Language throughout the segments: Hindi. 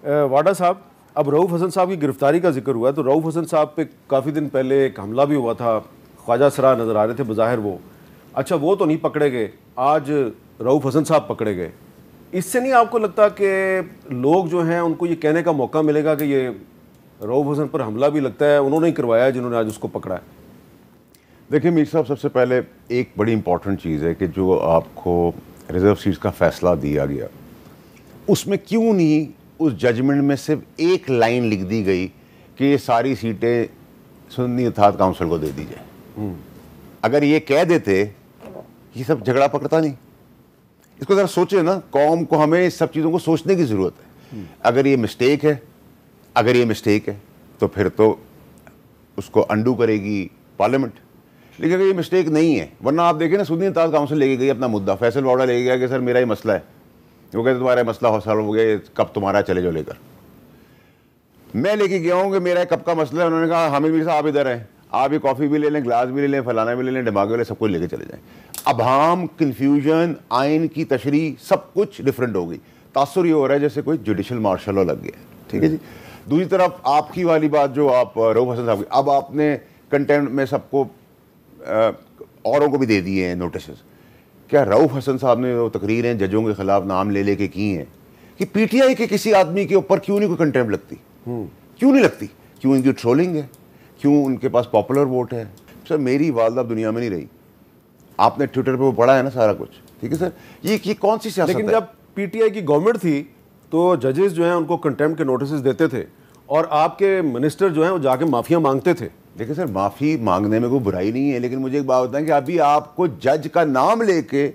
वाडा साहब, अब रऊफ़ हसन साहब की गिरफ्तारी का जिक्र हुआ है, तो रऊफ़ हसन साहब पे काफ़ी दिन पहले एक हमला भी हुआ था, ख्वाजा सरा नज़र आ रहे थे बज़ाहिर वो। अच्छा, वो तो नहीं पकड़े गए, आज रऊफ़ हसन साहब पकड़े गए। इससे नहीं आपको लगता कि लोग जो हैं उनको ये कहने का मौका मिलेगा कि ये रऊफ़ हसन पर हमला भी लगता है उन्होंने ही करवाया है जिन्होंने आज उसको पकड़ा है? देखिए मीर साहब, सबसे पहले एक बड़ी इंपॉर्टेंट चीज़ है कि जो आपको रिजर्व सीट्स का फैसला दिया गया, उसमें क्यों नहीं उस जजमेंट में सिर्फ एक लाइन लिख दी गई कि ये सारी सीटें सुन्नी इत्तेहाद काउंसिल को दे दी जाए। अगर ये कह देते, ये सब झगड़ा पकड़ता नहीं। इसको ज़रा सोचे ना, कौम को हमें इस सब चीज़ों को सोचने की ज़रूरत है। अगर ये मिस्टेक है तो फिर तो उसको अंडू करेगी पार्लियामेंट, लेकिन अगर ये मिस्टेक नहीं है, वरना आप देखें ना, सुन्नी इत्तेहाद काउंसिल लेके गई अपना मुद्दा, फैसल वाडा लेके गया कि सर मेरा ही मसला है, वो कहते तुम्हारा मसला हौसल हो गया, कब तुम्हारा चले जाओ लेकर। मैं लेके गया हूँ कि मेरा कब का मसला है, उन्होंने कहा हामिद मीर साहब आप इधर हैं, आप ये कॉफ़ी भी ले लें, ग्लास भी ले लें, फलाना भी ले लें, दिमाग वाले सब कुछ लेके चले जाएँ। अब हम कन्फ्यूजन, आइन की तशरीह सब कुछ डिफरेंट हो गई। तासुर ये हो रहा है जैसे कोई जुडिशल मार्शल लॉ लग गया। ठीक है जी। दूसरी तरफ आपकी वाली बात जो आप रऊफ़ हसन साहब की, अब आपने कंटेम्प्ट में सबको औरों को भी दे दिए हैं नोटिस। क्या रऊफ़ हसन साहब ने वो तकरीरें जजों के खिलाफ नाम ले लेके की हैं कि पीटीआई के किसी आदमी के ऊपर क्यों नहीं कोई कंटेम्प्ट लगती? क्यों नहीं लगती? क्यों इनकी ट्रोलिंग है? क्यों उनके पास पॉपुलर वोट है? सर मेरी वालदा दुनिया में नहीं रही, आपने ट्विटर पे वो पढ़ा है ना सारा कुछ। ठीक है सर, ये कौन सी सियासत है? लेकिन जब पीटीआई की गवर्नमेंट थी तो जजेस जो हैं उनको कंटेम्प्ट के नोटिस देते थे और आपके मिनिस्टर जो हैं वो जाके माफिया मांगते थे। देखिए सर, माफ़ी मांगने में कोई बुराई नहीं है, लेकिन मुझे एक बात बताएं कि अभी आपको जज का नाम लेके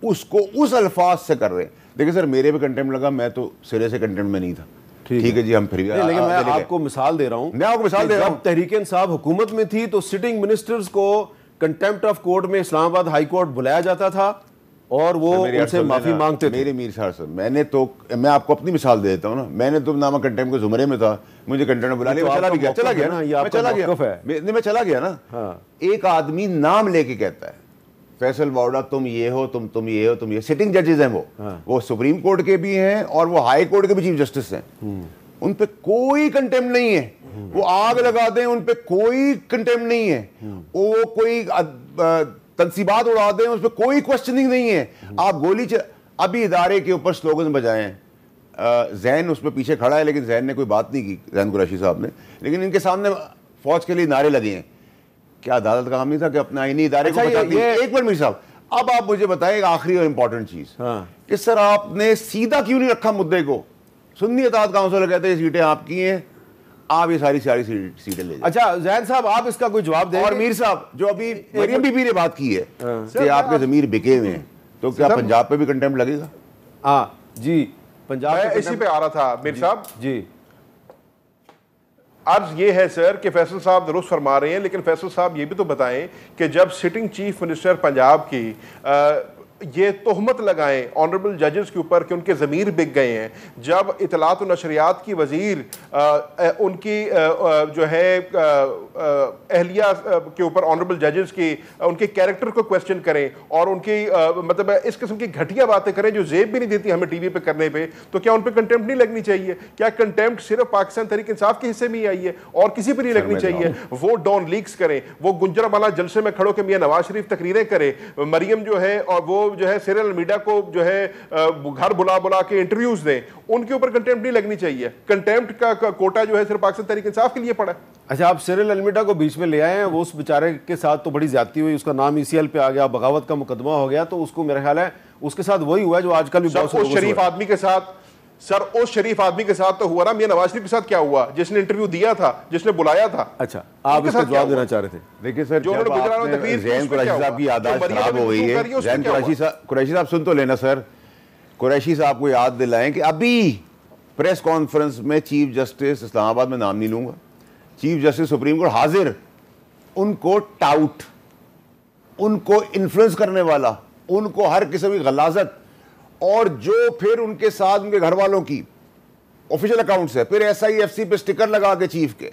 उसको उस अल्फाज से कर रहे हैं। देखिए सर, मेरे पे कंटेम्प्ट लगा, मैं तो सिरे से कंटेम्प्ट में नहीं था। ठीक है जी, हम फिर भी लेकिन मैं आपको मिसाल दे रहा हूँ, मैं आपको मिसाल दे रहा हूँ। तहरीक इंसाफ हुकूमत में थी तो सिटिंग मिनिस्टर्स को कंटेम्प्ट ऑफ कोर्ट में इस्लामाबाद हाई कोर्ट बुलाया जाता था और वो उनसे माफी मांगते थे। मेरे मीर साहब, मैं आपको अपनी मिसाल दे देता हूँ ना, मैंने तो नामा कंटेम्प्ट के जुमरे में था, मुझे कंटेम्प्ट में बुला लिया, चला गया मैं चला गया ना। एक आदमी नाम लेके कहता है फैसल वाडा तुम ये हो, तुम ये हो, तुम ये, सिटिंग जजेस हैं वो सुप्रीम कोर्ट के भी हैं और वो हाई कोर्ट के भी चीफ जस्टिस हैं, उन पे कोई कंटेम्प्ट नहीं है। वो आग लगा दें, उन पे कोई कंटेम्प्ट नहीं है। वो कोई तनसीबात उड़ा दें, उस पर कोई क्वेश्चनिंग नहीं है। आप गोली अभी इदारे के ऊपर स्लोगन बजाएं, जैन उस पर पीछे खड़ा है लेकिन जैन ने कोई बात नहीं की, जैन कुरैशी साहब ने, लेकिन इनके सामने फौज के लिए नारे लगे हैं। क्या अदालत का काम नहीं था कि अपना आईनी इदारे को बताती है? एक मिनट मीर साहब, अब आप मुझे बताएं आखिरी और इंपॉर्टेंट चीज कि सर आपने सीधा क्यों नहीं रखा मुद्दे को? सुन्नी इत्तेहाद काउंसिल कहते हैं सीटें आपकी हैं, आप ये सारी सीटें ले जाए। अच्छा जैन साहब, आप इसका कोई जवाब दें। और मीर साहब, जो अभी मरियम बीबी ने बात की है कि आपके जमीर बिके हुए हैं, तो क्या पंजाब पे भी कंटेम्प्ट लगेगा? हाँ जी, पंजाब इसी पे आ रहा था मीर साहब जी। अर्ज ये है सर कि फैसल साहब दुरुस्त फरमा रहे हैं, लेकिन फैसल साहब ये भी तो बताएं कि जब सिटिंग चीफ मिनिस्टर पंजाब की ये तोहमत लगाएं ऑनरेबल जजेस के ऊपर कि उनके ज़मीर बिक गए हैं, जब इतलात और नशरियात की वज़ीर उनकी जो है अहलिया के ऊपर ऑनरेबल जजेस की उनके कैरेक्टर को क्वेश्चन करें और उनकी मतलब इस किस्म की घटिया बातें करें जो जेब भी नहीं देती हमें टीवी पे करने पे, तो क्या उन पर कंटेम्प्ट नहीं लगनी चाहिए? क्या कंटेम्प्ट सिर्फ पाकिस्तान तहरीक इंसाफ के हिस्से में ही आई है और किसी पर नहीं लगनी चाहिए? वो डॉन लीक्स करें, वो गुंजरावाला जलसे में खड़ो के मियां नवाज शरीफ तकरीरें करे, मरियम जो है और वो जो है सीरियल मीडिया को जो है घर बुला बुला के इंटरव्यूज दें, उनके ऊपर कंटेम्प्ट नहीं लगनी चाहिए? कंटेम्प्ट का कोटा जो है सिर्फ पाकिस्तान तहरीक इंसाफ के लिए पड़ा है। अच्छा, आप सीरियल अलमीडा को बीच में ले आए हैं, वो उस बेचारे के साथ तो बड़ी ज्यादती हुई, उसका नाम ईसीएल पे आ गया, बगावत का मुकदमा हो गया, तो उसको मेरा ख्याल है उसके साथ वही हुआ जो आजकल भी बहुत उस शरीफ आदमी के साथ सर उस शरीफ आदमी के साथ तो हुआ ना, मियां नवाज शरीफ के साथ क्या हुआ जिसने इंटरव्यू दिया था, जिसने बुलाया था? अच्छा, आप इसका जवाब देना चाह रहे थे। देखिए सर, जो जैन कुरैशी साहब की यादाश्त खराब हो गई है, जैन कुरैशी साहब सुन तो लेना सर, कुरैशी साहब को याद दिलाएं कि अभी प्रेस कॉन्फ्रेंस में चीफ जस्टिस, इस्लामाबाद में नाम नहीं लूंगा, चीफ जस्टिस सुप्रीम कोर्ट हाजिर, उनको टाउट, उनको इन्फ्लुएंस करने वाला, उनको हर किस्म की गलाजत, और जो फिर उनके साथ उनके घर वालों की ऑफिशियल अकाउंट्स है, फिर SIFC पे स्टिकर लगा के चीफ के,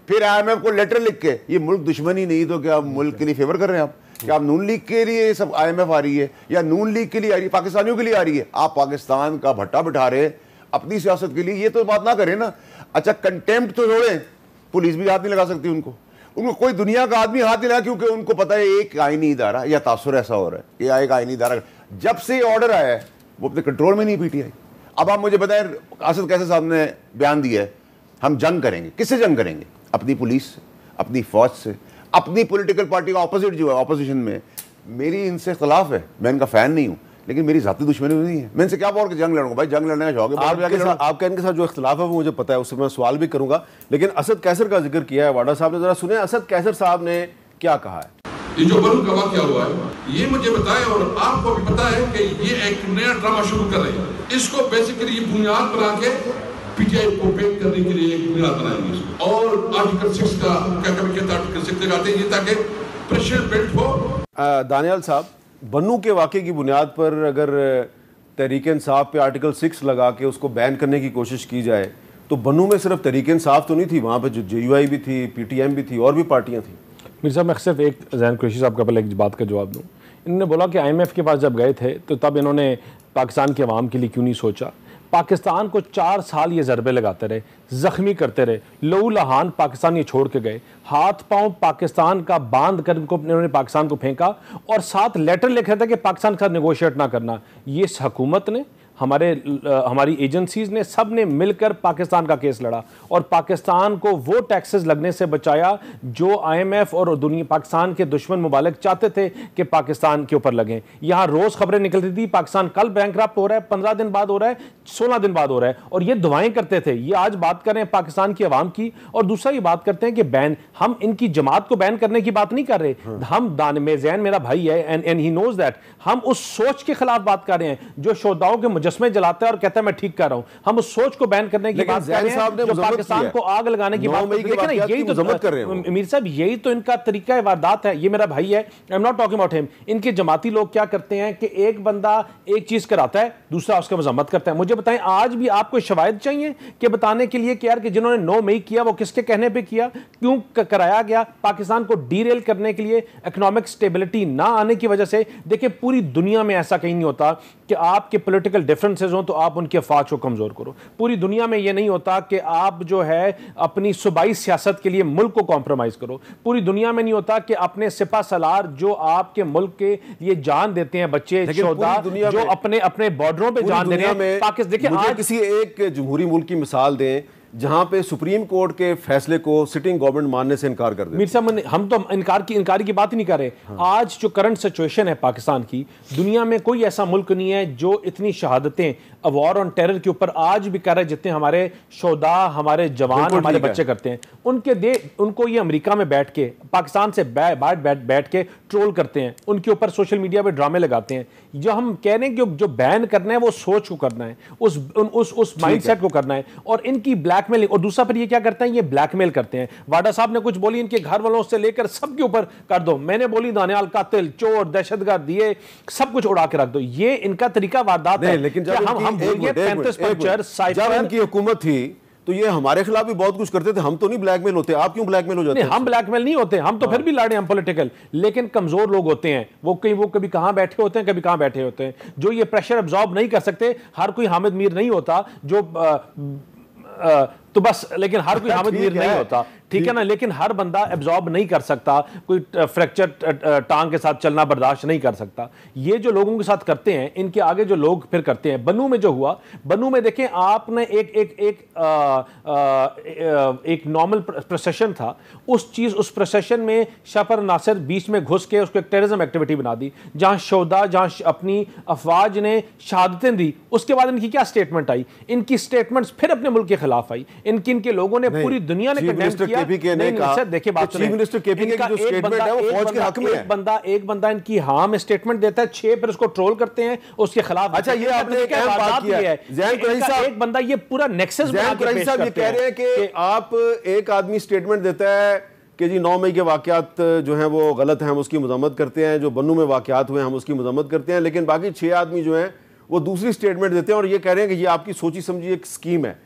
फिर IMF को लेटर लिख के, ये मुल्क दुश्मनी नहीं तो क्या मुल्क के लिए फेवर कर रहे हैं आप? क्या आप नून लीग के लिए सब IMF आ रही है या नून लीग के लिए आ रही है, पाकिस्तानियों के लिए आ रही है? आप पाकिस्तान का भट्टा बिठा रहे, अपनी सियासत के लिए ये तो बात ना करें ना। अच्छा कंटेम्प्ट तो छोड़े, पुलिस भी हाथ नहीं लगा सकती उनको कोई दुनिया का आदमी हाथ नहीं लगा, क्योंकि उनको पता है एक आईनी इदारा या तासुर ऐसा हो रहा है कि एक आईनी इदारा जब से ये ऑर्डर आया है वो अपने कंट्रोल में नहीं पीटीआई। अब आप मुझे बताएं, असद कैसर साहब ने बयान दिया है हम जंग करेंगे, किससे जंग करेंगे? अपनी पुलिस से, अपनी फौज से, अपनी पॉलिटिकल पार्टी का ऑपोजिट जो है ऑपोजिशन में, मेरी इनसे खिलाफ है, मैं इनका फैन नहीं हूं, लेकिन मेरी जाती दुश्मनी नहीं है। मैं इनसे क्या बोल के जंग लड़ूंगा? भाई जंग लड़ने का शौक है आपका इनके साथ जो इख्तिलाफ है वो मुझे पता है, उससे मैं सवाल भी करूंगा, लेकिन असद कैसर का जिक्र किया है वाडा साहब ने, जरा सुने असद कैसर साहब ने क्या कहा है। ये जो बलू का वाकया हुआ है ये मुझे बताएं, और आपको भी पता है कि ये एक नया ड्रामा शुरू कर रहे हैं। इसको बेसिकली ये बुनियाद बना के पीटीआई को फेक करने के लिए एक बुनियाद बनाएंगे इसको। और आर्टिकल 6 का क्या कभी कहते हैं, आर्टिकल 6 लगाते हैं ये ताकि प्रेशर बिल्ड हो। दानियाल साहब, बन्नू के वाकये की बुनियाद पर अगर तहरीक इंसाफ पे आर्टिकल 6 लगा के उसको बैन करने की कोशिश की जाए तो बन्नू में सिर्फ तहरीक इंसाफ तो नहीं थी, वहाँ पे जो JUI भी थी, PTM भी थी, और भी पार्टियाँ थी। मीर साहब, मैं सिर्फ एक जैन कुरैशी साहब का पहले एक बात का जवाब दूँ। इन्होंने बोला कि IMF के पास जब गए थे तो तब इन्होंने पाकिस्तान के अवाम के लिए क्यों नहीं सोचा। पाकिस्तान को 4 साल ये ज़रबे लगाते रहे, ज़ख्मी करते रहे, लहू लहान पाकिस्तान ये छोड़ के गए, हाथ पांव पाकिस्तान का बांध कर इन्होंने पाकिस्तान को फेंका, और साथ लेटर लिखा था कि पाकिस्तान के साथ नेगोशिएट ना करना। ये इस हुकूमत ने, हमारी एजेंसीज ने, सब ने मिलकर पाकिस्तान का केस लड़ा और पाकिस्तान को वो टैक्सेस लगने से बचाया जो IMF और दुनिया पाकिस्तान के दुश्मन मुबालिक चाहते थे कि पाकिस्तान के ऊपर लगें। यहाँ रोज़ खबरें निकलती थी पाकिस्तान कल बैंकरप्ट हो रहा है, 15 दिन बाद हो रहा है, 16 दिन बाद हो रहा है, और ये दुआएं करते थे। ये आज बात करें पाकिस्तान की आवाम की, और दूसरा ये बात करते हैं कि बैन, हम इनकी जमात को बैन करने की बात नहीं कर रहे। हम दानिमेज़ैन मेरा भाई है एंड ही नोज दैट, हम उस सोच के खिलाफ बात कर रहे हैं जो शोधाओं के मुजस्मे जलाता है और कहता है मैं ठीक कर रहा हूं। हम उस सोच को बैन करने की बात कर रहे हैं जो पाकिस्तान को आग लगाने की बात यही तो मजम्मत कर रहे हैं मीर साहब, यही तो इनका तरीका है, वारदात है। ये मेरा भाई है, I am not talking about him. इनके जमाती लोग क्या करते हैं कि एक बंदा एक चीज कराता है, दूसरा उसका मजम्मत करता है। मुझे बताएं, आज भी आपको शवाहिद चाहिए कि बताने के लिए कि यार कि जिन्होंने 9 मई किया वो किसके कहने पे किया, क्यों कराया गया? पाकिस्तान को डीरेल करने के लिए, इकोनॉमिक स्टेबिलिटी ना आने की वजह से। देखिए पूरी दुनिया में ऐसा कहीं नहीं होता कि आपके पॉलिटिकल डिफरेंसेस हो तो आप उनके अफवाज को कमजोर करो। पूरी दुनिया में यह नहीं होता कि आप जो है अपनी सूबाई सियासत के लिए मुल्क को कॉम्प्रोमाइज करो। पूरी दुनिया में नहीं होता कि अपने सिपा सलार जो आपके मुल्क के लिए जान देते हैं, बच्चे शोधा जो अपने अपने बॉर्डरों पे जान दे रहे हैं। पाकिस्तान देखिए, आज किसी एक जमहूरी मुल्क की मिसाल दें जहां पे सुप्रीम कोर्ट के फैसले को सिटिंग गवर्नमेंट मानने से इनकार कर दे। मीर साहब, हम तो इनकार की बात ही नहीं कर रहे। आज जो करंट सिचुएशन है पाकिस्तान की, दुनिया में कोई ऐसा मुल्क नहीं है जो इतनी शहादतें वॉर ऑन टेरर के ऊपर आज भी कर रहे जितने हमारे शोदा, हमारे जवान, हमारे बच्चे करते हैं। उनको ये अमेरिका में बैठ के, पाकिस्तान से बैठ के ट्रोल करते हैं, उनके ऊपर सोशल मीडिया पे ड्रामे लगाते हैं। जो हम कह रहे हैं कि जो बैन करना है वो सोच को करना है, उस माइंडसेट को करना है, और इनकी ब्लैकमेलिंग। और दूसरा फिर ये क्या करते हैं, ये ब्लैकमेल करते हैं। वाडा साहब ने कुछ बोली, इनके घर वालों से लेकर सबके ऊपर कर दो। मैंने बोली दानियाल कातिल, चोर, दहशतगर्द, ये सब कुछ उड़ा के रख दो। ये इनका तरीका वारदात है। लेकिन जब इनकी हुकूमत थी तो ये हमारे खिलाफ भी बहुत कुछ करते थे। हम तो नहीं ब्लैकमेल होते, आप क्यों ब्लैकमेल हो जाते हैं? हम ब्लैकमेल नहीं होते, हम तो फिर भी लड़े, हम पॉलिटिकल, लेकिन कमजोर लोग होते हैं। वो कभी कहां बैठे होते हैं, कभी कहां बैठे होते हैं, जो ये प्रेशर अब्सॉर्ब नहीं कर सकते। हर कोई हामिद मीर नहीं होता जो तो बस, लेकिन हर कोई हामिद मीर नहीं होता, ठीक है ना। लेकिन हर बंदा एब्जॉर्ब नहीं कर सकता, कोई फ्रैक्चर टांग के साथ चलना बर्दाश्त नहीं कर सकता। ये जो लोगों के साथ करते हैं, इनके आगे जो लोग फिर करते हैं। बन्नू में जो हुआ, बन्नू में देखें आपने एक नॉर्मल प्रोसेशन था, उस प्रोसेशन में शफर नासिर बीच में घुस के उसको एक टेररिज्म एक्टिविटी बना दी, जहां शोदा, जहां अपनी अफवाज ने शहादतें दी। उसके बाद इनकी क्या स्टेटमेंट आई? इनकी स्टेटमेंट्स फिर अपने मुल्क के खिलाफ आई। इनके लोगों ने, पूरी दुनिया ने कंडेम किया। देखिए बात सुनिए, चीफ मिनिस्टर केपी के जो स्टेटमेंट है वो फौज के हक में है। एक बंदा इनकी हाँ में स्टेटमेंट देता है, 6 फिर उसको ट्रोल करते हैं, उसके खिलाफ। अच्छा, ये आपने एक अहम बात किया है। एक बंदा ये पूरा नेक्सस बना के पेश साहब ये कह रहे हैं कि आप एक आदमी स्टेटमेंट देता है कि जी 9 मई के वाकयात जो हैं वो गलत हैं, हम उसकी मजम्मत करते हैं, जो बन्नू में वाकयात हुए हम उसकी मजम्मत करते हैं, लेकिन बाकी 6 आदमी जो हैं वो दूसरी स्टेटमेंट देते हैं और ये कह रहे हैं कि ये आपकी सोची समझी एक स्कीम है।